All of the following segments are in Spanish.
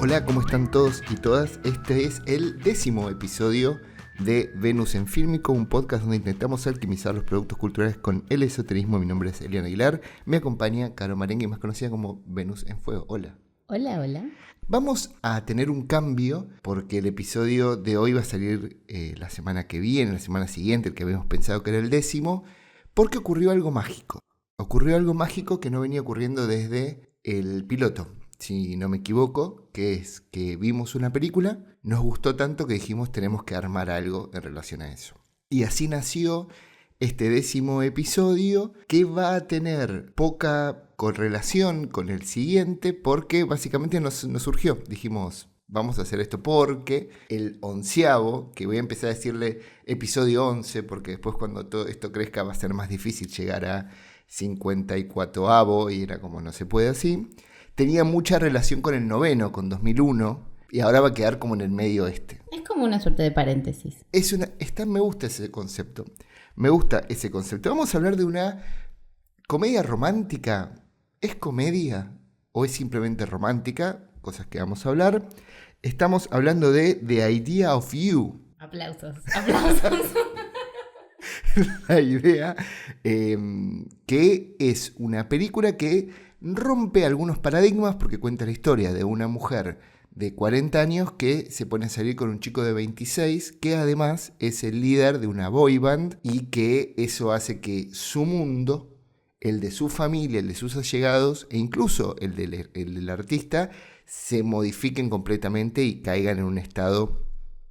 Hola, ¿cómo están todos y todas? Este es el 10º episodio de Venus en Fílmico, un podcast donde intentamos alquimizar los productos culturales con el esoterismo. Mi nombre es Eliana Aguilar, me acompaña Caro Marengue, más conocida como Venus en Fuego. Hola. Hola, hola. Vamos a tener un cambio porque el episodio de hoy va a salir la semana que viene, la semana siguiente, el que habíamos pensado que era el 10º, porque ocurrió algo mágico. Ocurrió algo mágico que no venía ocurriendo desde el piloto, si no me equivoco, que es que vimos una película, nos gustó tanto que dijimos tenemos que armar algo en relación a eso. Y así nació este 10º episodio, que va a tener poca correlación con el siguiente porque básicamente nos surgió. Dijimos, vamos a hacer esto porque el 11º, que voy a empezar a decirle episodio 11, porque después cuando todo esto crezca va a ser más difícil llegar a 54º y era como no se puede así, tenía mucha relación con el 9º, con 2001, y ahora va a quedar como en el medio este. Es como una suerte de paréntesis. Me gusta ese concepto. Me gusta ese concepto. Vamos a hablar de una comedia romántica. ¿Es comedia o es simplemente romántica? Cosas que vamos a hablar. Estamos hablando de The Idea of You. Aplausos. La idea que es una película que rompe algunos paradigmas porque cuenta la historia de una mujer de 40 años que se pone a salir con un chico de 26 que además es el líder de una boy band, y que eso hace que su mundo, el de su familia, el de sus allegados e incluso el del artista se modifiquen completamente y caigan en un estado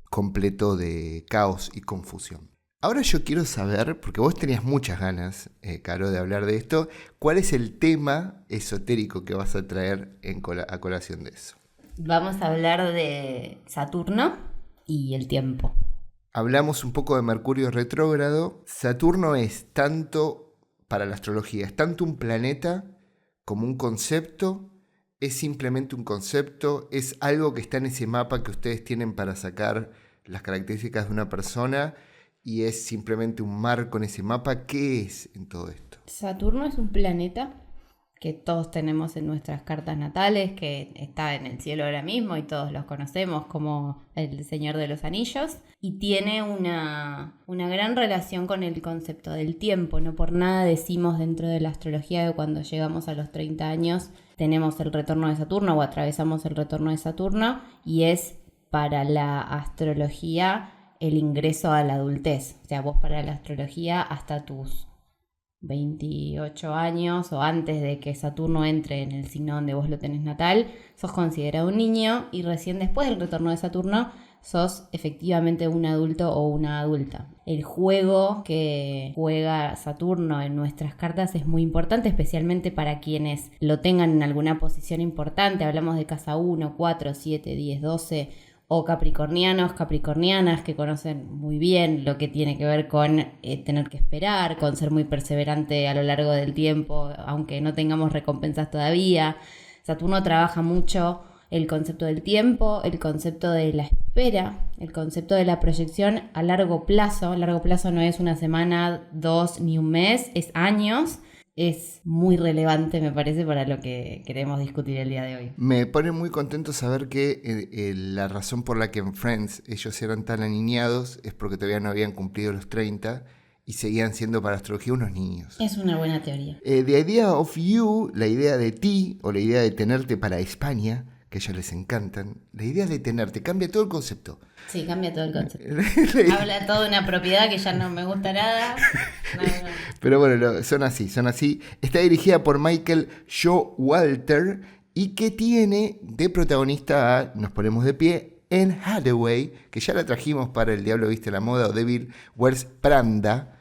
completo de caos y confusión. Ahora yo quiero saber, porque vos tenías muchas ganas, Caro, de hablar de esto, ¿cuál es el tema esotérico que vas a traer a colación de eso? Vamos a hablar de Saturno y el tiempo. Hablamos un poco de Mercurio retrógrado. Saturno es tanto, para la astrología, es tanto un planeta como un concepto. Es simplemente un concepto, es algo que está en ese mapa que ustedes tienen para sacar las características de una persona, y es simplemente un marco en ese mapa. ¿Qué es en todo esto? Saturno es un planeta que todos tenemos en nuestras cartas natales, que está en el cielo ahora mismo y todos los conocemos como el Señor de los Anillos, y tiene una gran relación con el concepto del tiempo. No por nada decimos dentro de la astrología que cuando llegamos a los 30 años tenemos el retorno de Saturno o atravesamos el retorno de Saturno, y es para la astrología el ingreso a la adultez. O sea, vos para la astrología hasta tus 28 años o antes de que Saturno entre en el signo donde vos lo tenés natal, sos considerado un niño, y recién después del retorno de Saturno sos efectivamente un adulto o una adulta. El juego que juega Saturno en nuestras cartas es muy importante, especialmente para quienes lo tengan en alguna posición importante. Hablamos de casa 1, 4, 7, 10, 12... o capricornianos, capricornianas que conocen muy bien lo que tiene que ver con tener que esperar, con ser muy perseverante a lo largo del tiempo, aunque no tengamos recompensas todavía. Saturno trabaja mucho el concepto del tiempo, el concepto de la espera, el concepto de la proyección a largo plazo. Largo plazo no es una semana, 2 ni un mes, es años. Es muy relevante, me parece, para lo que queremos discutir el día de hoy. Me pone muy contento saber que la razón por la que en Friends ellos eran tan aniñados es porque todavía no habían cumplido los 30 y seguían siendo para astrología unos niños. Es una buena teoría. The Idea of You, la idea de ti o la idea de tenerte para España, que a ellos les encantan, la idea de tenerte cambia todo el concepto. Sí, cambia todo el concepto. Habla todo de una propiedad que ya no me gusta nada. No. Pero bueno, son así. Está dirigida por Michael Showalter y que tiene de protagonista a, nos ponemos de pie, Anne Hathaway, que ya la trajimos para El Diablo Viste la Moda o Devil Wears Prada,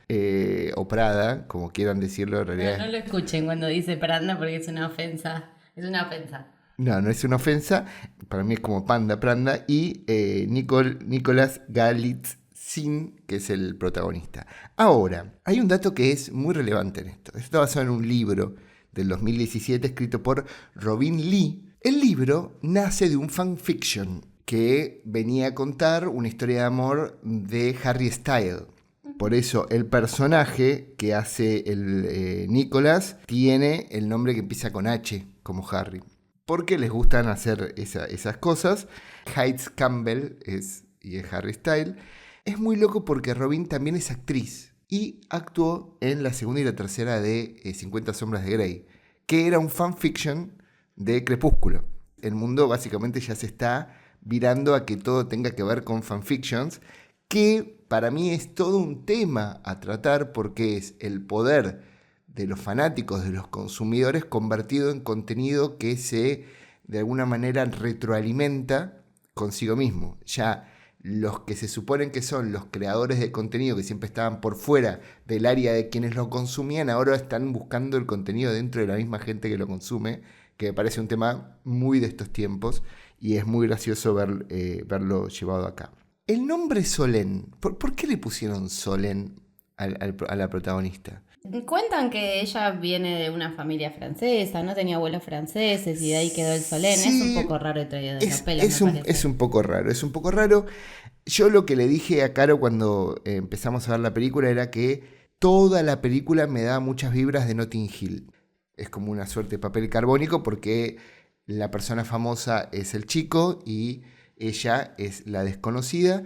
o Prada, como quieran decirlo en realidad. No lo escuchen cuando dice Prada porque es una ofensa. Es una ofensa. No es una ofensa. Para mí es como Prada. Y Nicolas Galitzine, que es el protagonista. Ahora, hay un dato que es muy relevante en esto. Esto está basado en un libro del 2017 escrito por Robin Lee. El libro nace de un fanfiction que venía a contar una historia de amor de Harry Styles. Por eso el personaje que hace el Nicolas tiene el nombre que empieza con H, como Harry. porque les gustan hacer esas cosas. Heights Campbell y es Harry Styles. Es muy loco porque Robin también es actriz y actuó en la segunda y la tercera de 50 sombras de Grey, que era un fanfiction de Crepúsculo. El mundo básicamente ya se está virando a que todo tenga que ver con fanfictions, que para mí es todo un tema a tratar porque es el poder de los fanáticos, de los consumidores, convertido en contenido que se, de alguna manera, retroalimenta consigo mismo. Ya los que se suponen que son los creadores de contenido, que siempre estaban por fuera del área de quienes lo consumían, ahora están buscando el contenido dentro de la misma gente que lo consume, que me parece un tema muy de estos tiempos y es muy gracioso verlo llevado acá. El nombre Solène, ¿por qué le pusieron Solène a la protagonista? Cuentan que ella viene de una familia francesa, no tenía abuelos franceses y de ahí quedó el Solène. Sí, es un poco raro el traído de los pelos, es un poco raro. Yo lo que le dije a Caro cuando empezamos a ver la película era que toda la película me da muchas vibras de Notting Hill. Es como una suerte de papel carbónico porque la persona famosa es el chico y ella es la desconocida.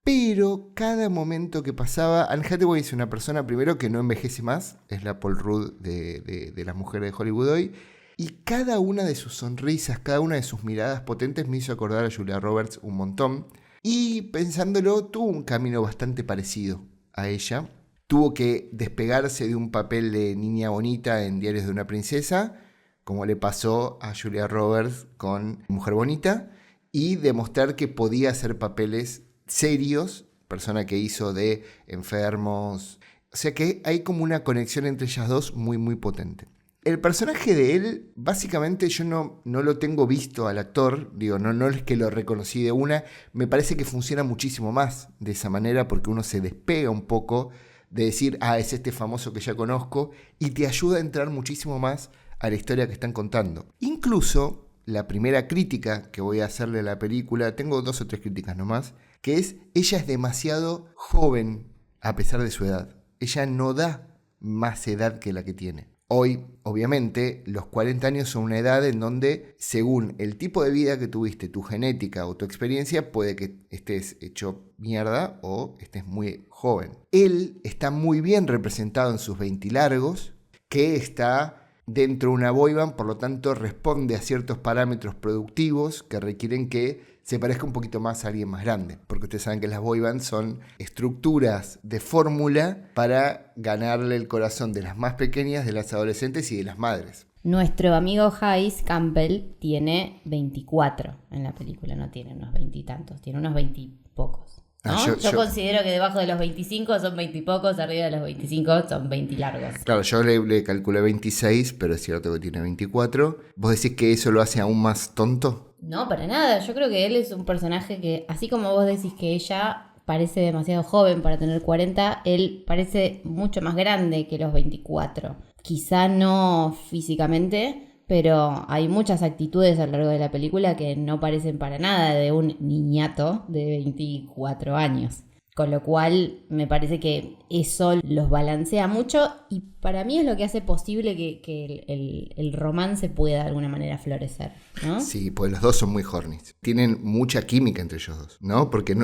Pero cada momento que pasaba, Anne Hathaway es una persona primero que no envejece más, es la Paul Rudd de las mujeres de Hollywood hoy, y cada una de sus sonrisas, cada una de sus miradas potentes me hizo acordar a Julia Roberts un montón. Y pensándolo, tuvo un camino bastante parecido a ella. Tuvo que despegarse de un papel de niña bonita en Diarios de una princesa, como le pasó a Julia Roberts con Mujer Bonita, y demostrar que podía hacer papeles serios, persona que hizo de enfermos. O sea que hay como una conexión entre ellas dos muy muy potente. El personaje de él, básicamente yo no lo tengo visto al actor, digo, no es que lo reconocí de una, me parece que funciona muchísimo más de esa manera porque uno se despega un poco de decir, es este famoso que ya conozco, y te ayuda a entrar muchísimo más a la historia que están contando. Incluso la primera crítica que voy a hacerle a la película, tengo 2 o 3 críticas nomás, que es, ella es demasiado joven a pesar de su edad. Ella no da más edad que la que tiene. Hoy, obviamente, los 40 años son una edad en donde, según el tipo de vida que tuviste, tu genética o tu experiencia, puede que estés hecho mierda o estés muy joven. Él está muy bien representado en sus 20 largos, que está dentro de una boy band, por lo tanto responde a ciertos parámetros productivos que requieren que se parezca un poquito más a alguien más grande, porque ustedes saben que las boy bands son estructuras de fórmula para ganarle el corazón de las más pequeñas, de las adolescentes y de las madres. Nuestro amigo Hayes Campbell tiene 24 en la película, no tiene unos 20 y tantos, tiene unos 20 y pocos. ¿No? Yo considero que debajo de los 25 son 20 y pocos, arriba de los 25 son 20 largos. Claro, yo le calculé 26, pero es cierto que tiene 24. ¿Vos decís que eso lo hace aún más tonto? No, para nada. Yo creo que él es un personaje que, así como vos decís que ella parece demasiado joven para tener 40, él parece mucho más grande que los 24. Quizá no físicamente, pero hay muchas actitudes a lo largo de la película que no parecen para nada de un niñato de 24 años. Con lo cual me parece que eso los balancea mucho y para mí es lo que hace posible que el romance pueda de alguna manera florecer, ¿no? Sí, pues los dos son muy hornies. Tienen mucha química entre ellos dos, ¿no? Porque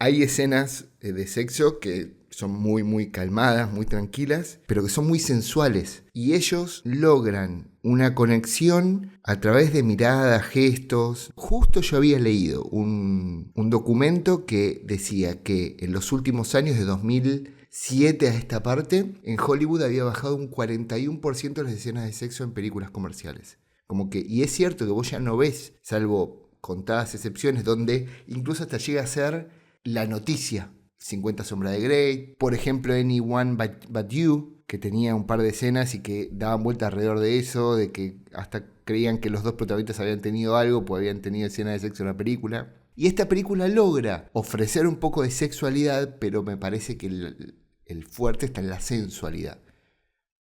hay escenas de sexo que son muy, muy calmadas, muy tranquilas, pero que son muy sensuales. Y ellos logran una conexión a través de miradas, gestos. Justo yo había leído un documento que decía que en los últimos años, de 2007 a esta parte, en Hollywood había bajado un 41% las escenas de sexo en películas comerciales. Y es cierto que vos ya no ves, salvo contadas excepciones, donde incluso hasta llega a ser la noticia. 50 sombras de Grey, por ejemplo Anyone But You, que tenía un par de escenas y que daban vuelta alrededor de eso, de que hasta creían que los dos protagonistas habían tenido algo, pues habían tenido escenas de sexo en la película. Y esta película logra ofrecer un poco de sexualidad, pero me parece que el fuerte está en la sensualidad.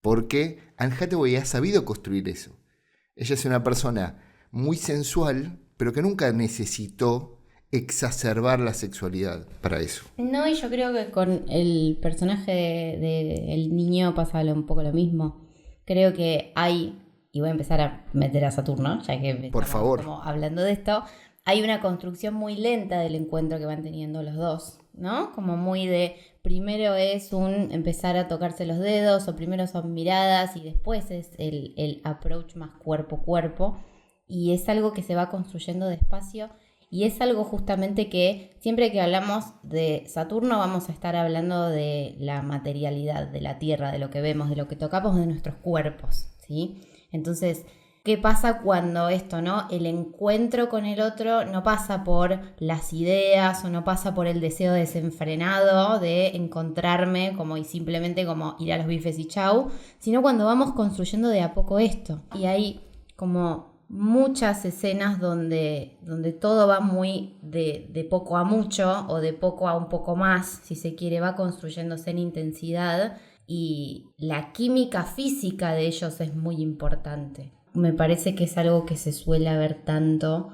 Porque Anne Hathaway ha sabido construir eso. Ella es una persona muy sensual, pero que nunca necesitó exacerbar la sexualidad para eso. No, y yo creo que con el personaje del niño pasa un poco lo mismo. Creo que hay y voy a empezar a meter a Saturno, ya que Por estamos favor. como hablando de esto, hay una construcción muy lenta del encuentro que van teniendo los dos, ¿no? Como muy de, primero es un empezar a tocarse los dedos, o primero son miradas y después es el approach más cuerpo-cuerpo, y es algo que se va construyendo despacio, y es algo justamente que siempre que hablamos de Saturno vamos a estar hablando de la materialidad, de la Tierra, de lo que vemos, de lo que tocamos, de nuestros cuerpos, ¿sí? Entonces, ¿qué pasa cuando esto, no? El encuentro con el otro no pasa por las ideas o no pasa por el deseo desenfrenado de encontrarme como y simplemente como ir a los bifes y chau, sino cuando vamos construyendo de a poco esto. Y hay como muchas escenas donde todo va muy de poco a mucho o de poco a un poco más, si se quiere, va construyéndose en intensidad y la química física de ellos es muy importante. Me parece que es algo que se suele ver tanto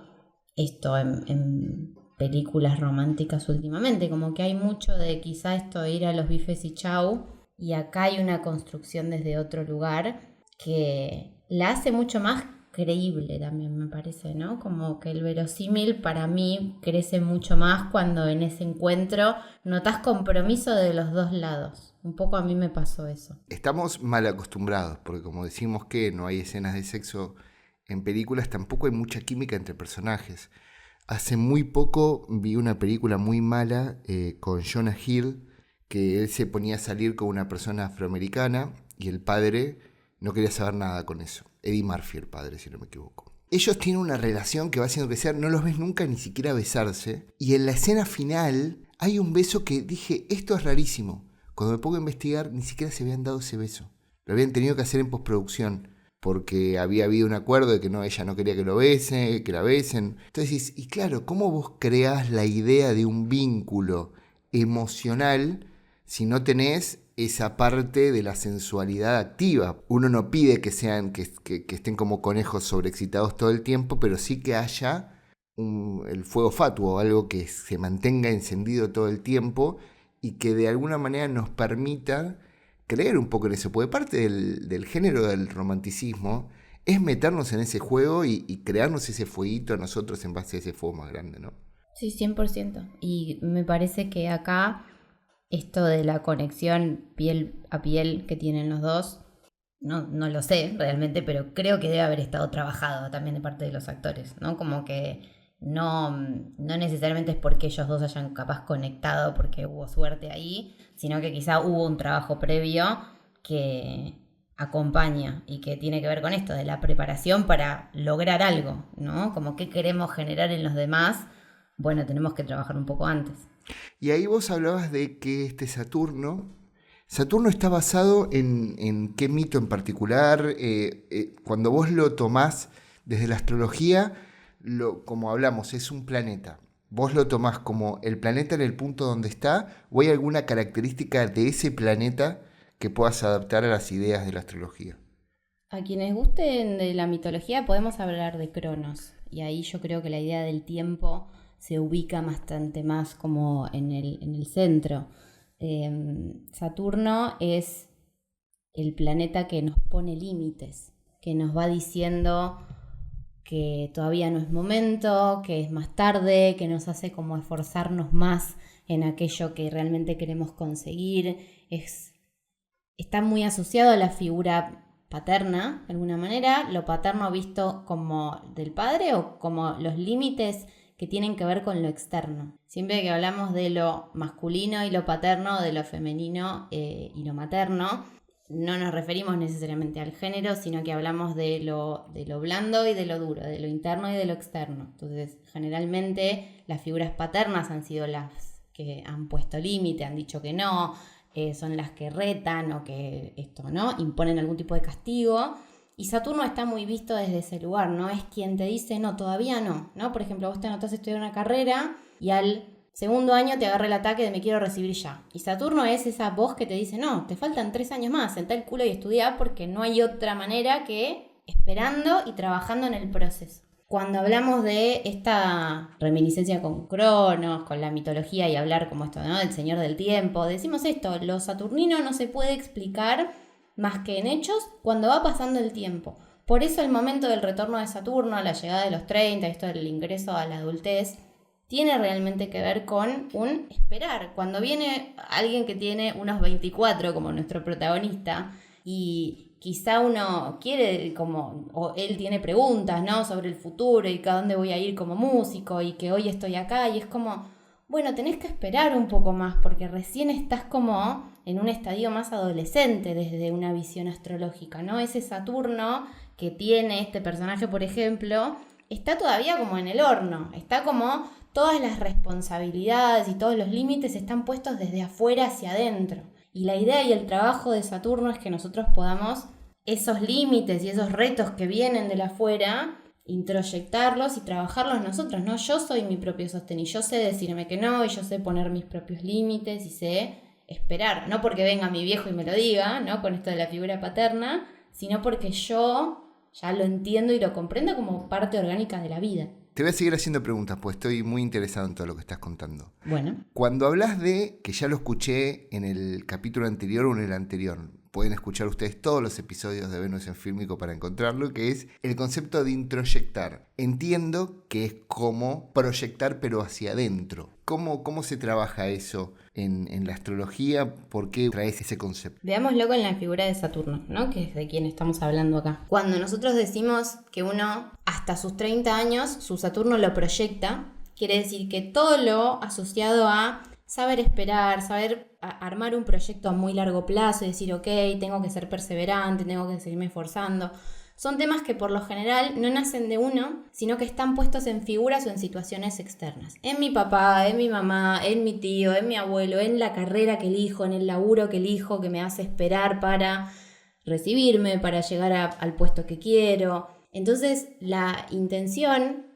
esto en películas románticas últimamente, como que hay mucho de quizá esto de ir a los bifes y chau, y acá hay una construcción desde otro lugar que la hace mucho más creíble también, me parece, ¿no? Como que el verosímil para mí crece mucho más cuando en ese encuentro notas compromiso de los dos lados. Un poco a mí me pasó eso. Estamos mal acostumbrados, porque como decimos que no hay escenas de sexo en películas, tampoco hay mucha química entre personajes. Hace muy poco vi una película muy mala con Jonah Hill, que él se ponía a salir con una persona afroamericana y el padre no quería saber nada con eso. Eddie Murphy, el padre, si no me equivoco. Ellos tienen una relación que va haciendo crecer, no los ves nunca ni siquiera besarse. Y en la escena final hay un beso que dije, esto es rarísimo. Cuando me pongo a investigar, ni siquiera se habían dado ese beso. Lo habían tenido que hacer en postproducción, porque había habido un acuerdo de que no, ella no quería que lo besen, que la besen. Entonces, y claro, ¿cómo vos creás la idea de un vínculo emocional si no tenés esa parte de la sensualidad activa? Uno no pide que sean que estén como conejos sobreexcitados todo el tiempo, pero sí que haya el fuego fatuo, algo que se mantenga encendido todo el tiempo y que de alguna manera nos permita creer un poco en eso, porque parte del género del romanticismo es meternos en ese juego y crearnos ese fueguito a nosotros en base a ese fuego más grande, ¿no? Sí, 100%. Y me parece que acá esto de la conexión piel a piel que tienen los dos, no lo sé realmente, pero creo que debe haber estado trabajado también de parte de los actores, ¿no? Como que no necesariamente es porque ellos dos hayan capaz conectado porque hubo suerte ahí, sino que quizá hubo un trabajo previo que acompaña y que tiene que ver con esto de la preparación para lograr algo, ¿no? Como qué queremos generar en los demás, bueno, tenemos que trabajar un poco antes. Y ahí vos hablabas de que este Saturno está basado en qué mito en particular. Cuando vos lo tomás desde la astrología, como hablamos, es un planeta. ¿Vos lo tomás como el planeta en el punto donde está o hay alguna característica de ese planeta que puedas adaptar a las ideas de la astrología? A quienes gusten de la mitología podemos hablar de Cronos, y ahí yo creo que la idea del tiempo se ubica bastante más como en el centro. Saturno es el planeta que nos pone límites, que nos va diciendo que todavía no es momento, que es más tarde, que nos hace como esforzarnos más en aquello que realmente queremos conseguir. Está muy asociado a la figura paterna, de alguna manera, lo paterno visto como del padre o como los límites que tienen que ver con lo externo. Siempre que hablamos de lo masculino y lo paterno, de lo femenino y lo materno, no nos referimos necesariamente al género, sino que hablamos de lo blando y de lo duro, de lo interno y de lo externo. Entonces, generalmente las figuras paternas han sido las que han puesto límite, han dicho que no, son las que retan o que esto, ¿no? Imponen algún tipo de castigo. Y Saturno está muy visto desde ese lugar, ¿no? Es quien te dice, no, todavía no, ¿no? Por ejemplo, vos te anotás a estudiar una carrera y al segundo año te agarra el ataque de me quiero recibir ya. Y Saturno es esa voz que te dice, no, te faltan 3 años más, sentá el culo y estudiá porque no hay otra manera que esperando y trabajando en el proceso. Cuando hablamos de esta reminiscencia con Cronos, con la mitología y hablar como esto, ¿no? Del Señor del Tiempo, decimos esto, lo saturnino no se puede explicar más que en hechos cuando va pasando el tiempo. Por eso el momento del retorno de Saturno, la llegada de los 30, esto del ingreso a la adultez, tiene realmente que ver con un esperar. Cuando viene alguien que tiene unos 24, como nuestro protagonista, y quizá uno quiere, o él tiene preguntas, ¿no?, sobre el futuro y a dónde voy a ir como músico y que hoy estoy acá, y es como, bueno, tenés que esperar un poco más porque recién estás como en un estadio más adolescente desde una visión astrológica, ¿no? Ese Saturno que tiene este personaje, por ejemplo, está todavía como en el horno, está como todas las responsabilidades y todos los límites están puestos desde afuera hacia adentro. Y la idea y el trabajo de Saturno es que nosotros podamos esos límites y esos retos que vienen de la afuera, introyectarlos y trabajarlos nosotros, ¿no? Yo soy mi propio sostén y yo sé decirme que no, y yo sé poner mis propios límites y sé esperar, no porque venga mi viejo y me lo diga, ¿no?, con esto de la figura paterna, sino porque yo ya lo entiendo y lo comprendo como parte orgánica de la vida. Te voy a seguir haciendo preguntas, pues estoy muy interesado en todo lo que estás contando. Bueno. Cuando hablas de, que ya lo escuché en el capítulo anterior o en el anterior, pueden escuchar ustedes todos los episodios de Venus en Fílmico para encontrarlo, que es el concepto de introyectar. Entiendo que es como proyectar pero hacia adentro. ¿Cómo se trabaja eso en la astrología? ¿Por qué traes ese concepto? Veámoslo con la figura de Saturno, ¿no?, que es de quien estamos hablando acá. Cuando nosotros decimos que uno hasta sus 30 años, su Saturno lo proyecta, quiere decir que todo lo asociado a saber esperar, saber armar un proyecto a muy largo plazo y decir, ok, tengo que ser perseverante, tengo que seguirme esforzando. Son temas que por lo general no nacen de uno, sino que están puestos en figuras o en situaciones externas. En mi papá, en mi mamá, en mi tío, en mi abuelo, en la carrera que elijo, en el laburo que elijo, que me hace esperar para recibirme, para llegar al puesto que quiero. Entonces, la intención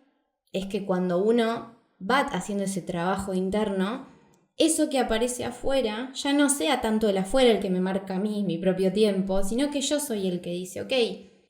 es que cuando uno va haciendo ese trabajo interno, eso que aparece afuera ya no sea tanto el afuera el que me marca a mí mi propio tiempo, sino que yo soy el que dice, ok,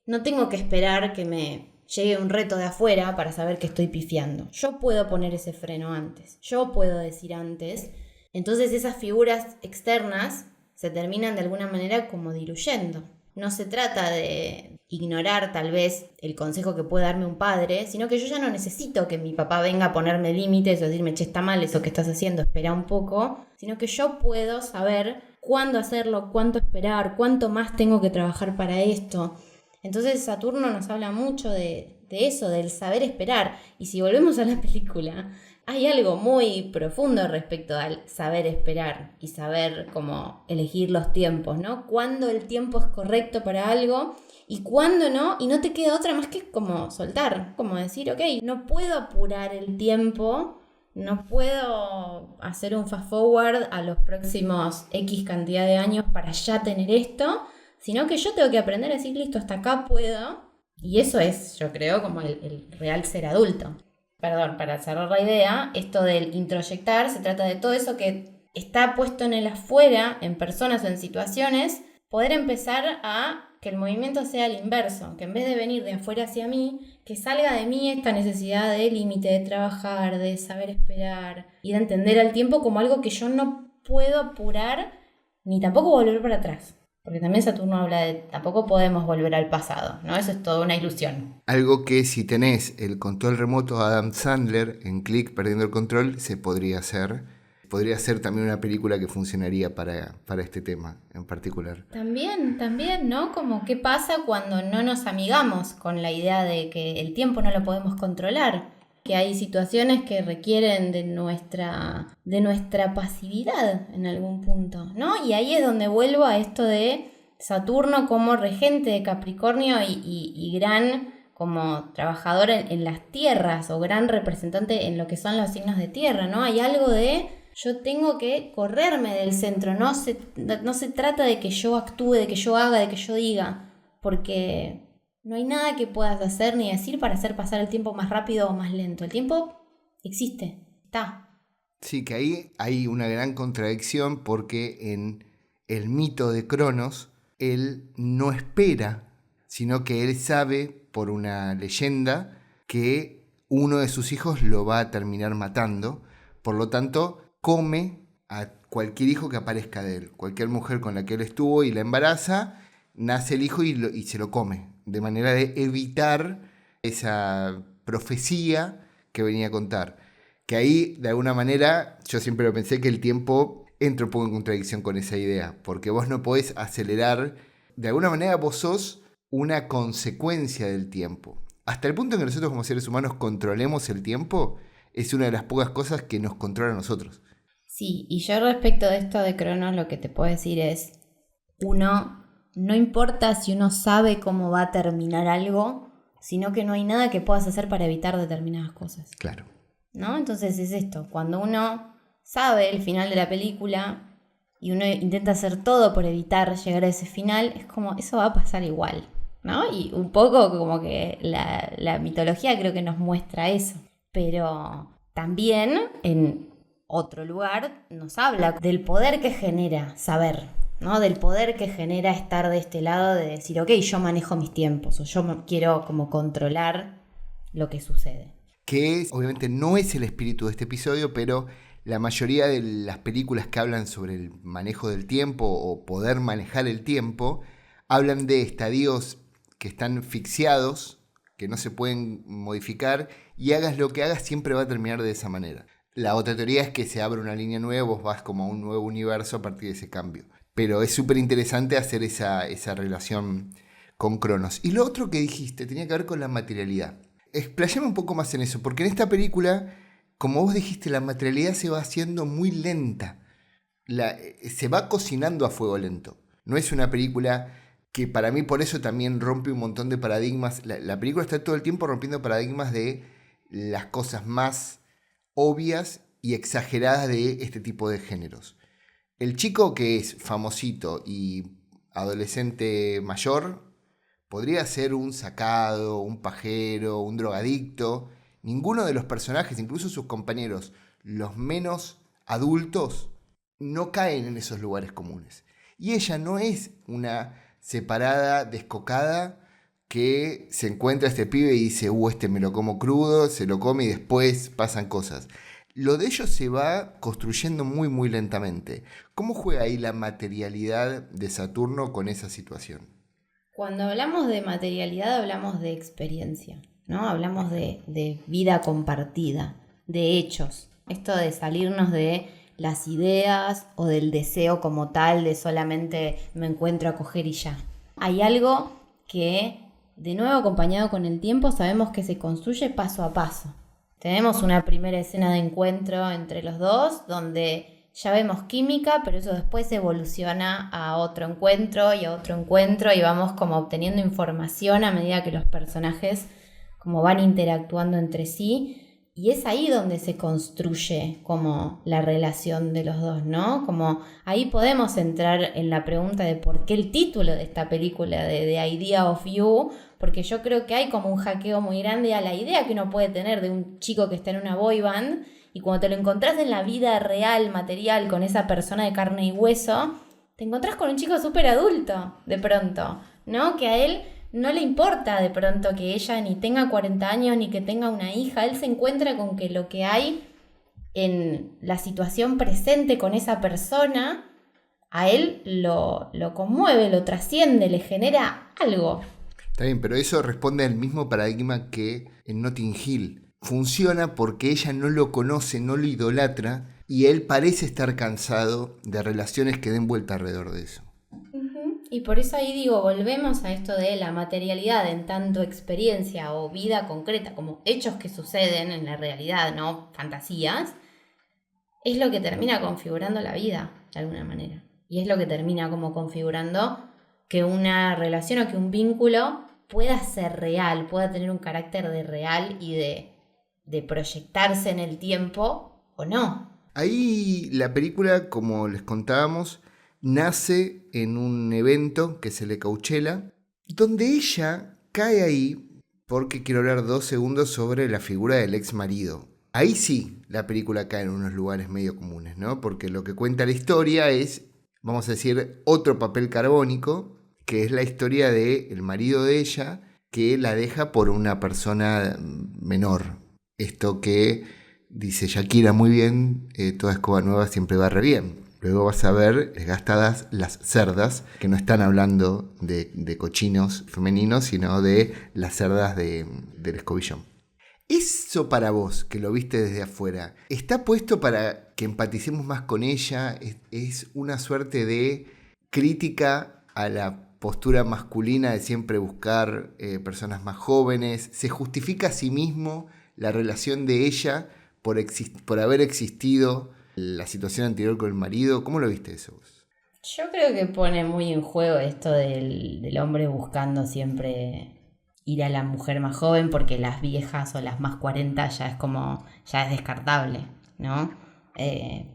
no tengo que esperar que me llegue un reto de afuera para saber que estoy pifiando. Yo puedo poner ese freno antes, yo puedo decir antes. Entonces esas figuras externas se terminan de alguna manera como diluyendo. No se trata de ignorar tal vez el consejo que puede darme un padre, sino que yo ya no necesito que mi papá venga a ponerme límites o decirme, che, está mal eso que estás haciendo, espera un poco, sino que yo puedo saber cuándo hacerlo, cuánto esperar, cuánto más tengo que trabajar para esto. Entonces Saturno nos habla mucho de eso, del saber esperar. Y si volvemos a la película, hay algo muy profundo respecto al saber esperar y saber cómo elegir los tiempos, ¿no? Cuándo el tiempo es correcto para algo y cuándo no, y no te queda otra más que como soltar, como decir, ok, no puedo apurar el tiempo, no puedo hacer un fast forward a los próximos X cantidad de años para ya tener esto, sino que yo tengo que aprender a decir, listo, hasta acá puedo, y eso es, yo creo, como el real ser adulto. Perdón, para cerrar la idea, esto del introyectar se trata de todo eso que está puesto en el afuera, en personas o en situaciones, poder empezar a que el movimiento sea el inverso, que en vez de venir de afuera hacia mí, que salga de mí esta necesidad de límite, de trabajar, de saber esperar y de entender al tiempo como algo que yo no puedo apurar ni tampoco volver para atrás. Porque también Saturno habla de tampoco podemos volver al pasado, ¿no? Eso es toda una ilusión. Algo que si tenés el control remoto de Adam Sandler en Click, perdiendo el control, se podría hacer. Podría ser también una película que funcionaría para este tema en particular. También, ¿no? Como qué pasa cuando no nos amigamos con la idea de que el tiempo no lo podemos controlar. Que hay situaciones que requieren de nuestra pasividad en algún punto, ¿no? Y ahí es donde vuelvo a esto de Saturno como regente de Capricornio y gran como trabajador en las tierras o gran representante en lo que son los signos de tierra, ¿no? Hay algo de yo tengo que correrme del centro, no se trata de que yo actúe, de que yo haga, de que yo diga, porque no hay nada que puedas hacer ni decir para hacer pasar el tiempo más rápido o más lento. El tiempo existe, está. Sí, que ahí hay una gran contradicción porque en el mito de Cronos, él no espera, sino que él sabe por una leyenda que uno de sus hijos lo va a terminar matando. Por lo tanto, come a cualquier hijo que aparezca de él. Cualquier mujer con la que él estuvo y la embaraza, nace el hijo y se lo come. de manera de evitar esa profecía que venía a contar. Que ahí, de alguna manera, yo siempre lo pensé que el tiempo entra un poco en contradicción con esa idea, porque vos no podés acelerar, de alguna manera vos sos una consecuencia del tiempo. Hasta el punto en que nosotros como seres humanos controlemos el tiempo, es una de las pocas cosas que nos controla a nosotros. Sí, y yo respecto de esto de Cronos lo que te puedo decir es, uno, no importa si uno sabe cómo va a terminar algo, sino que no hay nada que puedas hacer para evitar determinadas cosas. Claro. ¿No? Entonces es esto, cuando uno sabe el final de la película y uno intenta hacer todo por evitar llegar a ese final, es como, eso va a pasar igual, ¿no? Y un poco como que la mitología creo que nos muestra eso, pero también en otro lugar nos habla del poder que genera saber, ¿no? Del poder que genera estar de este lado de decir, ok, yo manejo mis tiempos o yo quiero como controlar lo que sucede. Que obviamente no es el espíritu de este episodio, pero la mayoría de las películas que hablan sobre el manejo del tiempo o poder manejar el tiempo, hablan de estadios que están asfixiados, que no se pueden modificar, y hagas lo que hagas siempre va a terminar de esa manera. La otra teoría es que se abre una línea nueva, vos vas como a un nuevo universo a partir de ese cambio. Pero es súper interesante hacer esa relación con Cronos. Y lo otro que dijiste tenía que ver con la materialidad. Explayame un poco más en eso, porque en esta película, como vos dijiste, la materialidad se va haciendo muy lenta. Se va cocinando a fuego lento. No es una película que para mí por eso también rompe un montón de paradigmas. La película está todo el tiempo rompiendo paradigmas de las cosas más obvias y exageradas de este tipo de géneros. El chico que es famosito y adolescente mayor podría ser un sacado, un pajero, un drogadicto. Ninguno de los personajes, incluso sus compañeros, los menos adultos, no caen en esos lugares comunes. Y ella no es una separada, descocada, que se encuentra este pibe y dice, este me lo como crudo, se lo come y después pasan cosas. Lo de ellos se va construyendo muy, muy lentamente. ¿Cómo juega ahí la materialidad de Saturno con esa situación? Cuando hablamos de materialidad hablamos de experiencia, ¿no? Hablamos de vida compartida, de hechos. Esto de salirnos de las ideas o del deseo como tal de solamente me encuentro a coger y ya. Hay algo que, de nuevo acompañado con el tiempo, sabemos que se construye paso a paso. Tenemos una primera escena de encuentro entre los dos donde ya vemos química, pero eso después evoluciona a otro encuentro y a otro encuentro y vamos como obteniendo información a medida que los personajes como van interactuando entre sí. Y es ahí donde se construye como la relación de los dos, ¿no? Como ahí podemos entrar en la pregunta de por qué el título de esta película de The Idea of You, porque yo creo que hay como un hackeo muy grande a la idea que uno puede tener de un chico que está en una boy band y cuando te lo encontrás en la vida real, material, con esa persona de carne y hueso, te encontrás con un chico súper adulto de pronto, ¿no? Que a él no le importa de pronto que ella ni tenga 40 años ni que tenga una hija. Él se encuentra con que lo que hay en la situación presente con esa persona, a él lo conmueve, lo trasciende, le genera algo. Está bien, pero eso responde al mismo paradigma que en Notting Hill. Funciona porque ella no lo conoce, no lo idolatra, y él parece estar cansado de relaciones que den vuelta alrededor de eso. Y por eso ahí digo, volvemos a esto de la materialidad en tanto experiencia o vida concreta, como hechos que suceden en la realidad, no fantasías, es lo que termina configurando la vida, de alguna manera. Y es lo que termina como configurando que una relación o que un vínculo pueda ser real, pueda tener un carácter de real y de proyectarse en el tiempo o no. Ahí la película, como les contábamos, nace en un evento que es el de Coachella, donde ella cae ahí porque quiero hablar 2 segundos sobre la figura del ex marido. Ahí sí, la película cae en unos lugares medio comunes, ¿no? Porque lo que cuenta la historia es, vamos a decir, otro papel carbónico, que es la historia del marido de ella, que la deja por una persona menor. Esto que dice Shakira muy bien, toda escoba nueva siempre barre bien. Luego vas a ver desgastadas las cerdas, que no están hablando de cochinos femeninos, sino de las cerdas del escobillón. Eso para vos, que lo viste desde afuera, ¿está puesto para que empaticemos más con ella? ¿Es una suerte de crítica a la postura masculina de siempre buscar personas más jóvenes? ¿Se justifica a sí mismo la relación de ella por haber existido la situación anterior con el marido? ¿Cómo lo viste eso vos? Yo creo que pone muy en juego esto del hombre buscando siempre ir a la mujer más joven, porque las viejas o las más 40 ya es descartable, ¿no?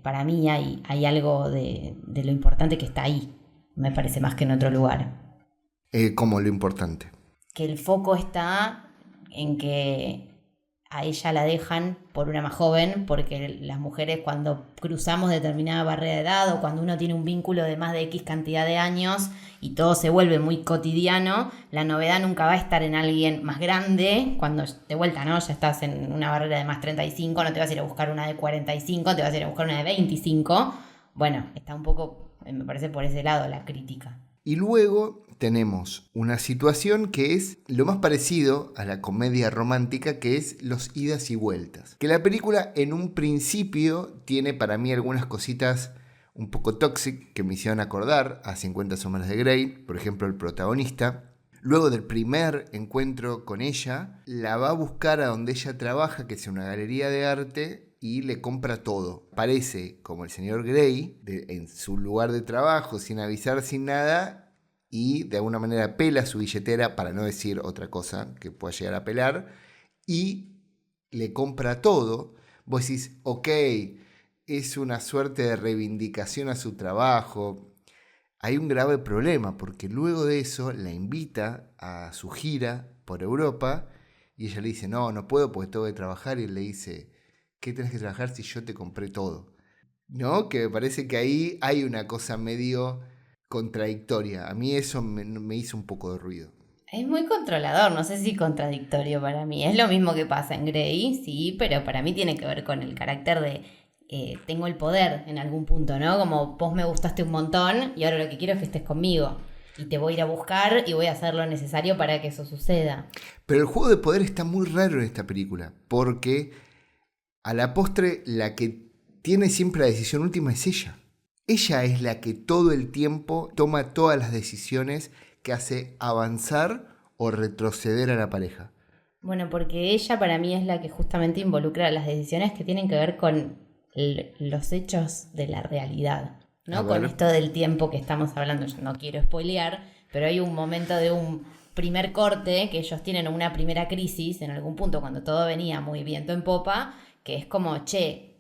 Para mí hay algo de lo importante que está ahí, me parece, más que en otro lugar. Como lo importante. Que el foco está en que a ella la dejan por una más joven, porque las mujeres, cuando cruzamos determinada barrera de edad o cuando uno tiene un vínculo de más de X cantidad de años y todo se vuelve muy cotidiano, la novedad nunca va a estar en alguien más grande. Cuando de vuelta, ¿no?, ya estás en una barrera de más 35, no te vas a ir a buscar una de 45, te vas a ir a buscar una de 25. Bueno, está un poco, me parece, por ese lado la crítica. Y luego tenemos una situación que es lo más parecido a la comedia romántica, que es los idas y vueltas. Que la película en un principio tiene para mí algunas cositas un poco tóxicas que me hicieron acordar a 50 sombras de Grey. Por ejemplo, el protagonista, luego del primer encuentro con ella, la va a buscar a donde ella trabaja, que es una galería de arte, y le compra todo. Parece como el señor Grey en su lugar de trabajo, sin avisar, sin nada, y de alguna manera pela su billetera, para no decir otra cosa que pueda llegar a pelar, y le compra todo. Vos decís, ok, es una suerte de reivindicación a su trabajo. Hay un grave problema, porque luego de eso la invita a su gira por Europa, y ella le dice, no puedo porque tengo que trabajar, y él le dice, ¿qué tenés que trabajar si yo te compré todo? ¿No? Que me parece que ahí hay una cosa medio contradictoria. A mí eso me hizo un poco de ruido. Es muy controlador, no sé si contradictorio para mí. Es lo mismo que pasa en Grey, sí, pero para mí tiene que ver con el carácter de tengo el poder en algún punto, ¿no? Como vos me gustaste un montón y ahora lo que quiero es que estés conmigo. Y te voy a ir a buscar y voy a hacer lo necesario para que eso suceda. Pero el juego de poder está muy raro en esta película, porque a la postre la que tiene siempre la decisión última es ella. Ella es la que todo el tiempo toma todas las decisiones que hace avanzar o retroceder a la pareja. Bueno, porque ella para mí es la que justamente involucra las decisiones que tienen que ver con los hechos de la realidad, ¿no? Con esto del tiempo que estamos hablando. Yo no quiero spoilear, pero hay un momento de un primer corte que ellos tienen una primera crisis en algún punto cuando todo venía muy viento en popa, que es como,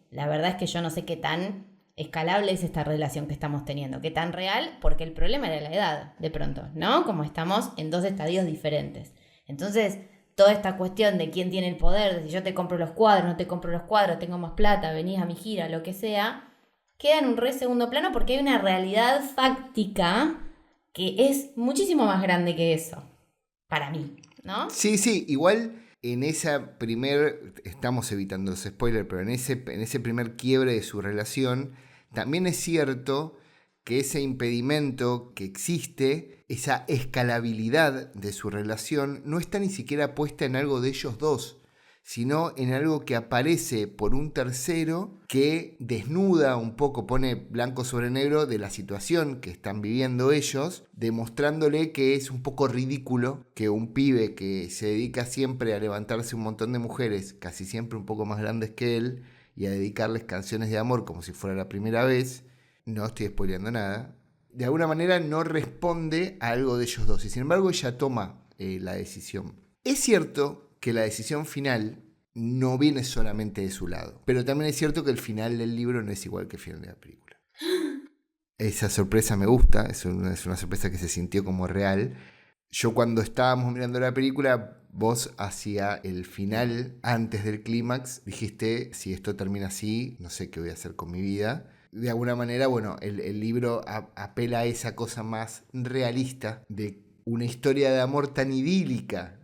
la verdad es que yo no sé qué tan escalable es esta relación que estamos teniendo, qué tan real, porque el problema era la edad, de pronto, ¿no? Como estamos en dos estadios diferentes. Entonces, toda esta cuestión de quién tiene el poder, de si yo te compro los cuadros, no te compro los cuadros, tengo más plata, venís a mi gira, lo que sea, queda en un re segundo plano porque hay una realidad fáctica que es muchísimo más grande que eso, para mí, ¿no? Sí, igual en esa estamos evitando los spoilers, pero en ese primer quiebre de su relación, también es cierto que ese impedimento que existe, esa escalabilidad de su relación, no está ni siquiera puesta en algo de ellos dos, sino en algo que aparece por un tercero que desnuda un poco, pone blanco sobre negro de la situación que están viviendo ellos, demostrándole que es un poco ridículo que un pibe que se dedica siempre a levantarse un montón de mujeres, casi siempre un poco más grandes que él, y a dedicarles canciones de amor como si fuera la primera vez, no estoy spoileando nada, de alguna manera no responde a algo de ellos dos, y sin embargo ella toma la decisión. Es cierto que la decisión final no viene solamente de su lado, pero también es cierto que el final del libro no es igual que el final de la película. Esa sorpresa me gusta, es una sorpresa que se sintió como real. Yo cuando estábamos mirando la película, vos hacia el final, antes del clímax, dijiste, si esto termina así, no sé qué voy a hacer con mi vida. De alguna manera, bueno, el libro apela a esa cosa más realista de una historia de amor tan idílica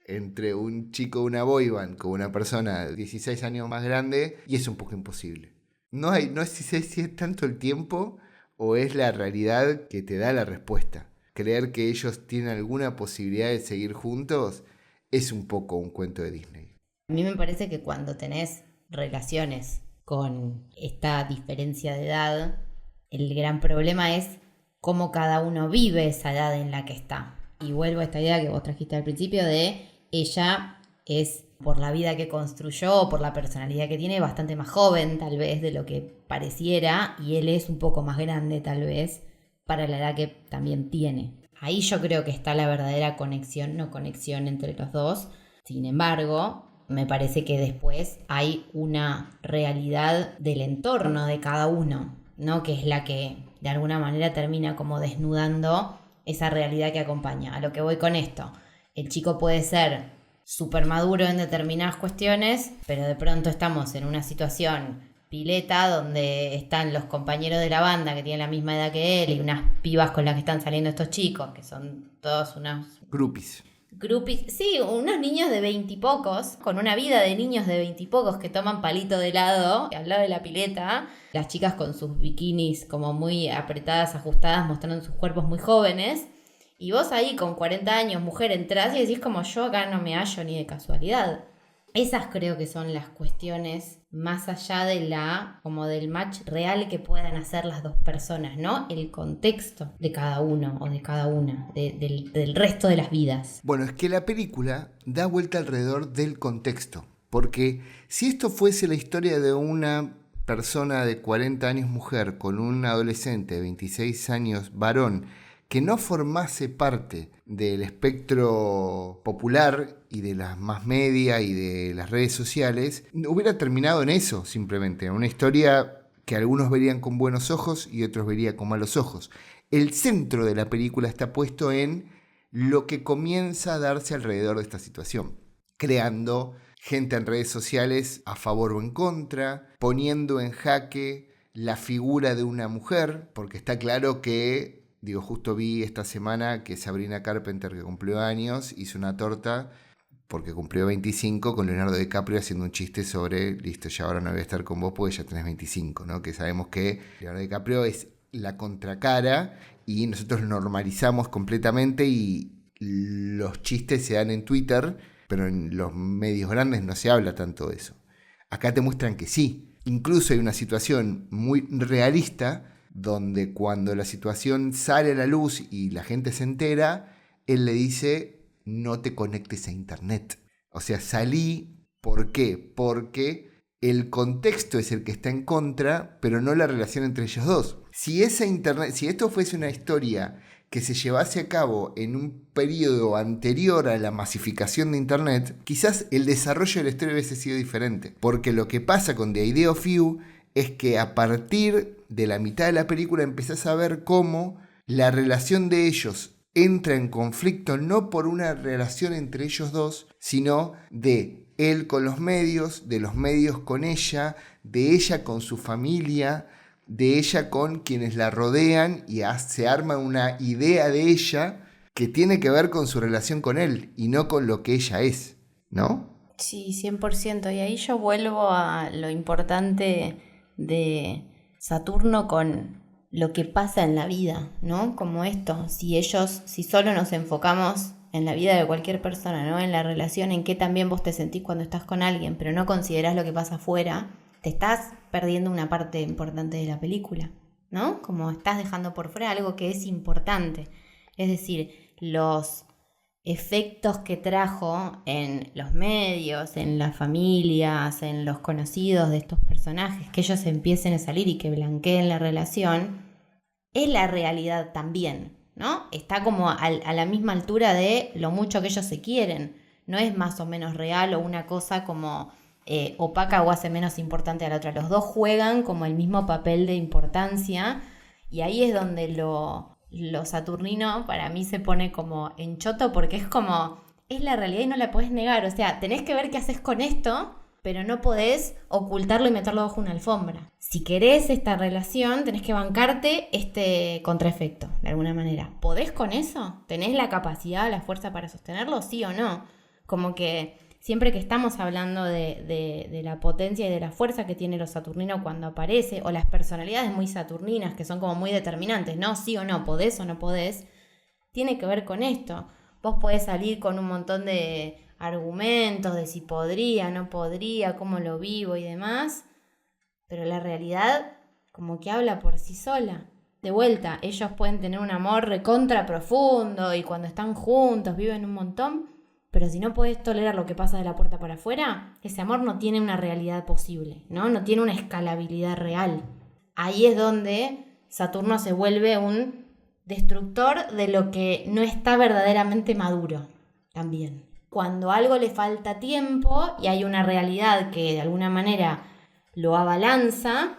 entre un chico de una boy band con una persona 16 años más grande, y es un poco imposible. No sé si es tanto el tiempo o es la realidad que te da la respuesta. Creer que ellos tienen alguna posibilidad de seguir juntos es un poco un cuento de Disney. A mí me parece que cuando tenés relaciones con esta diferencia de edad, el gran problema es cómo cada uno vive esa edad en la que está. Y vuelvo a esta idea que vos trajiste al principio de ella es, por la vida que construyó, por la personalidad que tiene, bastante más joven tal vez de lo que pareciera, y él es un poco más grande tal vez para la edad que también tiene. Ahí yo creo que está la verdadera conexión, no conexión entre los dos. Sin embargo, me parece que después hay una realidad del entorno de cada uno, ¿no? Que es la que de alguna manera termina como desnudando esa realidad que acompaña. A lo que voy con esto, el chico puede ser súper maduro en determinadas cuestiones, pero de pronto estamos en una situación pileta donde están los compañeros de la banda que tienen la misma edad que él y unas pibas con las que están saliendo estos chicos, que son todos unos Groupies. Sí, unos niños de 20 y pocos, con una vida de niños de 20 y pocos que toman palito de helado al lado de la pileta. Las chicas con sus bikinis como muy apretadas, ajustadas, mostrando sus cuerpos muy jóvenes. Y vos ahí con 40 años, mujer, entrás y decís como yo acá no me hallo ni de casualidad. Esas creo que son las cuestiones más allá de como del match real que puedan hacer las dos personas, ¿no? El contexto de cada uno o de cada una, del resto de las vidas. Bueno, es que la película da vuelta alrededor del contexto, porque si esto fuese la historia de una persona de 40 años mujer con un adolescente de 26 años varón, que no formase parte del espectro popular y de las más media y de las redes sociales, hubiera terminado en eso simplemente, una historia que algunos verían con buenos ojos y otros verían con malos ojos. El centro de la película está puesto en lo que comienza a darse alrededor de esta situación, creando gente en redes sociales a favor o en contra, poniendo en jaque la figura de una mujer, porque está claro que justo vi esta semana que Sabrina Carpenter, que cumplió años, hizo una torta porque cumplió 25 con Leonardo DiCaprio haciendo un chiste sobre, listo, ya ahora no voy a estar con vos porque ya tenés 25, ¿no? Que sabemos que Leonardo DiCaprio es la contracara y nosotros lo normalizamos completamente y los chistes se dan en Twitter, pero en los medios grandes no se habla tanto de eso. Acá te muestran que sí. Incluso hay una situación muy realista donde cuando la situación sale a la luz y la gente se entera, él le dice, no te conectes a internet. O sea, salí, ¿por qué? Porque el contexto es el que está en contra, pero no la relación entre ellos dos. Si esto fuese una historia que se llevase a cabo en un periodo anterior a la masificación de internet, quizás el desarrollo de la historia hubiese sido diferente. Porque lo que pasa con The Idea of You es que a partir de la mitad de la película empezás a ver cómo la relación de ellos entra en conflicto no por una relación entre ellos dos, sino de él con los medios, de los medios con ella, de ella con su familia, de ella con quienes la rodean y se arma una idea de ella que tiene que ver con su relación con él y no con lo que ella es, ¿no? Sí, 100%. Y ahí yo vuelvo a lo importante de Saturno con lo que pasa en la vida, ¿no? Como esto, si solo nos enfocamos en la vida de cualquier persona, ¿no? En la relación, en qué también vos te sentís cuando estás con alguien, pero no considerás lo que pasa afuera, te estás perdiendo una parte importante de la película, ¿no? Como estás dejando por fuera algo que es importante. Es decir, los efectos que trajo en los medios, en las familias, en los conocidos de estos personajes, que ellos empiecen a salir y que blanqueen la relación, es la realidad también, ¿no? Está como a la misma altura de lo mucho que ellos se quieren. No es más o menos real o una cosa como opaca o hace menos importante a la otra. Los dos juegan como el mismo papel de importancia y ahí es donde lo saturnino para mí se pone como en choto porque es la realidad y no la podés negar. O sea, tenés que ver qué haces con esto, pero no podés ocultarlo y meterlo bajo una alfombra. Si querés esta relación, tenés que bancarte este contraefecto, de alguna manera. ¿Podés con eso? ¿Tenés la capacidad, la fuerza para sostenerlo? ¿Sí o no? Como que siempre que estamos hablando de la potencia y de la fuerza que tiene lo saturnino cuando aparece, o las personalidades muy saturninas que son como muy determinantes, ¿no? Sí o no, podés o no podés, tiene que ver con esto. Vos podés salir con un montón de argumentos de si podría, no podría, cómo lo vivo y demás, pero la realidad como que habla por sí sola. De vuelta, ellos pueden tener un amor recontra profundo y cuando están juntos viven un montón, pero si no podés tolerar lo que pasa de la puerta para afuera, ese amor no tiene una realidad posible, ¿no? No tiene una escalabilidad real. Ahí es donde Saturno se vuelve un destructor de lo que no está verdaderamente maduro también. Cuando algo le falta tiempo y hay una realidad que de alguna manera lo abalanza,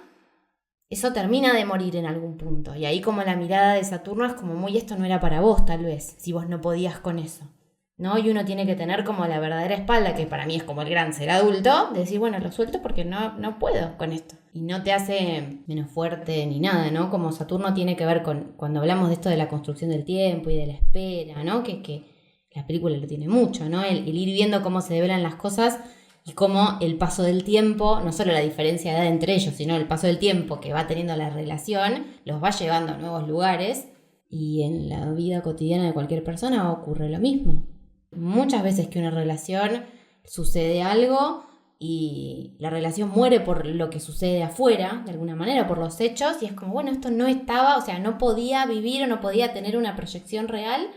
eso termina de morir en algún punto. Y ahí como la mirada de Saturno es como muy esto no era para vos tal vez, si vos no podías con eso, ¿no? Y uno tiene que tener como la verdadera espalda, que para mí es como el gran ser adulto, de decir, bueno, lo suelto porque no puedo con esto. Y no te hace menos fuerte ni nada, ¿no? Como Saturno tiene que ver con, cuando hablamos de esto de la construcción del tiempo y de la espera, ¿no? Que la película lo tiene mucho, ¿no? El ir viendo cómo se develan las cosas y cómo el paso del tiempo, no solo la diferencia de edad entre ellos, sino el paso del tiempo que va teniendo la relación, los va llevando a nuevos lugares. Y en la vida cotidiana de cualquier persona ocurre lo mismo. Muchas veces que una relación sucede algo y la relación muere por lo que sucede afuera, de alguna manera, por los hechos, y es como, bueno, esto no estaba, o sea, no podía vivir o no podía tener una proyección real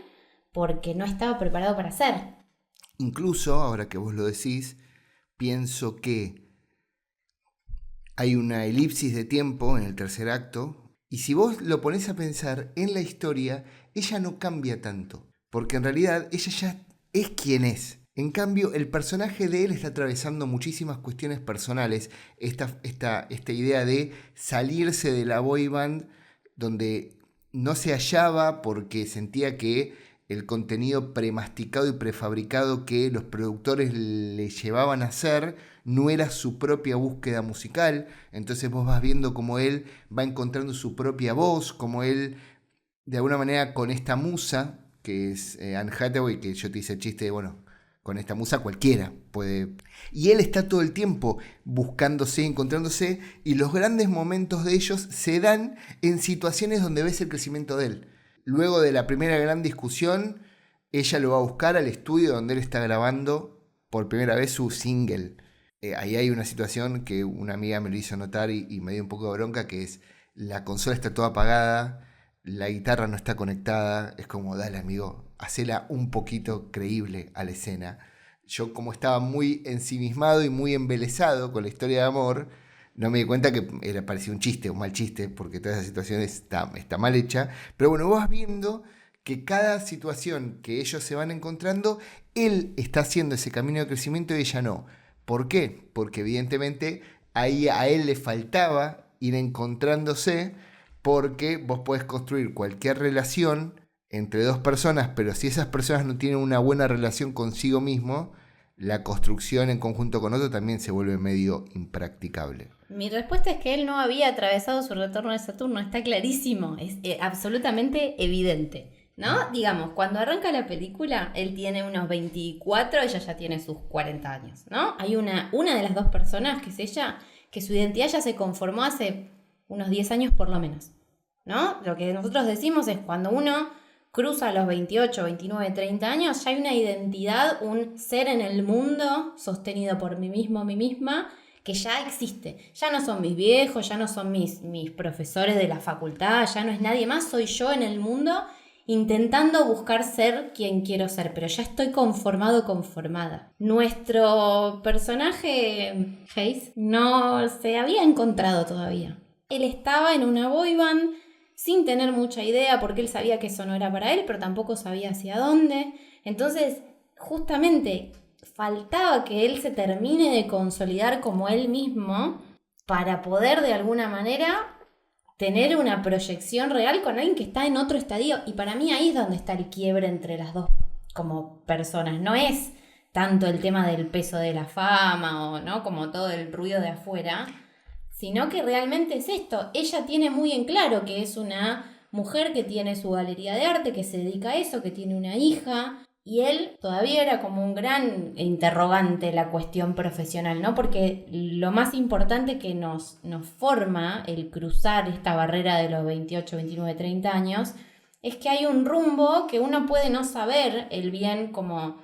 porque no estaba preparado para ser. Incluso, ahora que vos lo decís, pienso que hay una elipsis de tiempo en el tercer acto, y si vos lo ponés a pensar en la historia, ella no cambia tanto, porque en realidad ella ya es quien es. En cambio, el personaje de él está atravesando muchísimas cuestiones personales, esta idea de salirse de la boy band donde no se hallaba porque sentía que el contenido premasticado y prefabricado que los productores le llevaban a hacer no era su propia búsqueda musical. Entonces vos vas viendo cómo él va encontrando su propia voz, cómo él, de alguna manera, con esta musa, que es Anne Hathaway, que yo te hice el chiste de, bueno, con esta musa cualquiera puede. Y él está todo el tiempo buscándose, encontrándose, y los grandes momentos de ellos se dan en situaciones donde ves el crecimiento de él. Luego de la primera gran discusión, ella lo va a buscar al estudio donde él está grabando por primera vez su single. Ahí hay una situación que una amiga me lo hizo notar y me dio un poco de bronca, que es la consola está toda apagada, la guitarra no está conectada, es como, dale amigo, hacela un poquito creíble a la escena. Yo como estaba muy ensimismado y muy embelesado con la historia de amor, no me di cuenta que parecía un chiste, un mal chiste, porque toda esa situación está mal hecha. Pero bueno, vas viendo que cada situación que ellos se van encontrando, él está haciendo ese camino de crecimiento y ella no. ¿Por qué? Porque evidentemente ahí a él le faltaba ir encontrándose, porque vos podés construir cualquier relación entre dos personas, pero si esas personas no tienen una buena relación consigo mismo, la construcción en conjunto con otro también se vuelve medio impracticable. Mi respuesta es que él no había atravesado su retorno de Saturno, está clarísimo, es absolutamente evidente, ¿no? Digamos, cuando arranca la película, él tiene unos 24, ella ya tiene sus 40 años, ¿no? Hay una de las dos personas, que es ella, que su identidad ya se conformó hace unos 10 años por lo menos, ¿no? Lo que nosotros decimos es cuando uno cruza los 28, 29, 30 años, ya hay una identidad, un ser en el mundo sostenido por mí mismo, mí misma, que ya existe. Ya no son mis viejos, ya no son mis profesores de la facultad, ya no es nadie más, soy yo en el mundo intentando buscar ser quien quiero ser, pero ya estoy conformado, conformada. Nuestro personaje, Hayes, no se había encontrado todavía. Él estaba en una boy band sin tener mucha idea, porque él sabía que eso no era para él, pero tampoco sabía hacia dónde. Entonces, justamente, faltaba que él se termine de consolidar como él mismo para poder de alguna manera tener una proyección real con alguien que está en otro estadio. Y para mí ahí es donde está el quiebre entre las dos como personas. No es tanto el tema del peso de la fama o no como todo el ruido de afuera, sino que realmente es esto. Ella tiene muy en claro que es una mujer que tiene su galería de arte, que se dedica a eso, que tiene una hija, Y él todavía era como un gran interrogante la cuestión profesional, ¿no? Porque lo más importante que nos forma el cruzar esta barrera de los 28, 29, 30 años es que hay un rumbo que uno puede no saber el bien como